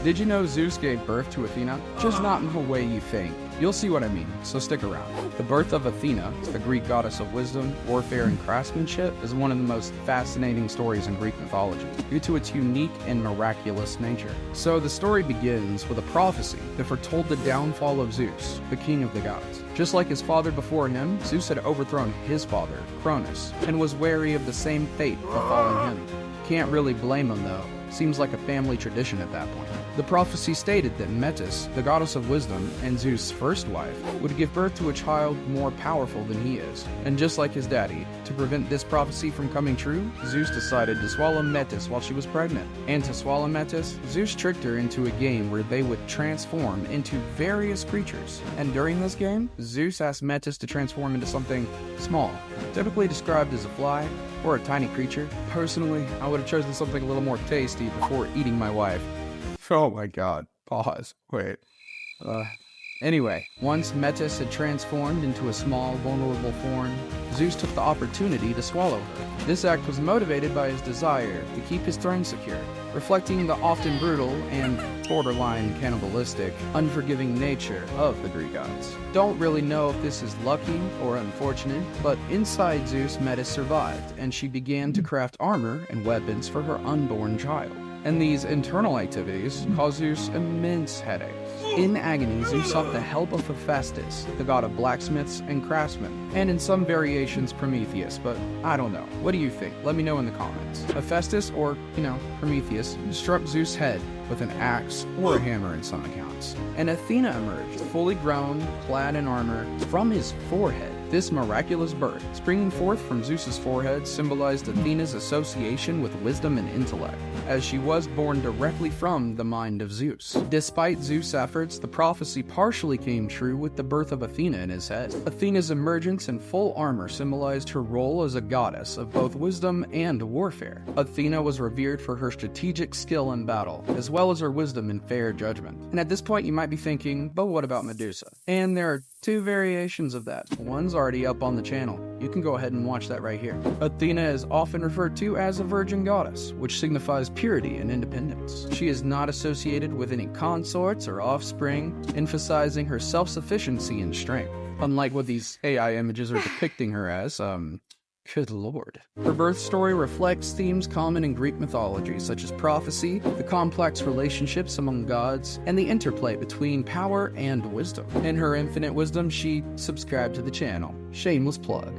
Did you know Zeus gave birth to Athena? Just not in the way you think. You'll see what I mean, so stick around. The birth of Athena, the Greek goddess of wisdom, warfare, and craftsmanship, is one of the most fascinating stories in Greek mythology, due to its unique and miraculous nature. So the story begins with a prophecy that foretold the downfall of Zeus, the king of the gods. Just like his father before him, Zeus had overthrown his father, Cronus, and was wary of the same fate befalling him. Can't really blame him though. Seems like a family tradition at that point. The prophecy stated that Metis, the goddess of wisdom and Zeus' first wife, would give birth to a child more powerful than he is. And just like his daddy, to prevent this prophecy from coming true, Zeus decided to swallow Metis while she was pregnant. And to swallow Metis, Zeus tricked her into a game where they would transform into various creatures. And during this game, Zeus asked Metis to transform into something small, typically described as a fly or a tiny creature. Personally, I would have chosen something a little more tasty before eating my wife. Oh my god. Pause. Wait. Anyway, once Metis had transformed into a small, vulnerable form, Zeus took the opportunity to swallow her. This act was motivated by his desire to keep his throne secure, reflecting the often brutal and borderline cannibalistic, unforgiving nature of the Greek gods. Don't really know if this is lucky or unfortunate, but inside Zeus, Metis survived, and she began to craft armor and weapons for her unborn child. And these internal activities caused Zeus immense headaches. In agony, Zeus sought the help of Hephaestus, the god of blacksmiths and craftsmen, and in some variations Prometheus, but I don't know. What do you think? Let me know in the comments. Hephaestus, or, Prometheus, struck Zeus' head with an axe or a hammer in some accounts. And Athena emerged, fully grown, clad in armor, from his forehead. This miraculous birth, springing forth from Zeus's forehead, symbolized Athena's association with wisdom and intellect, as she was born directly from the mind of Zeus. Despite Zeus' efforts, the prophecy partially came true with the birth of Athena in his head. Athena's emergence in full armor symbolized her role as a goddess of both wisdom and warfare. Athena was revered for her strategic skill in battle, as well as her wisdom and fair judgment. And at this point you might be thinking, but what about Medusa? And there are two variations of that. One's already up on the channel. You can go ahead and watch that right here. Athena is often referred to as a virgin goddess, which signifies purity and independence. She is not associated with any consorts or offspring, emphasizing her self-sufficiency and strength. Unlike what these AI images are depicting her as, good lord. Her birth story reflects themes common in Greek mythology, such as prophecy, the complex relationships among gods, and the interplay between power and wisdom. In her infinite wisdom, she subscribed to the channel. Shameless plug.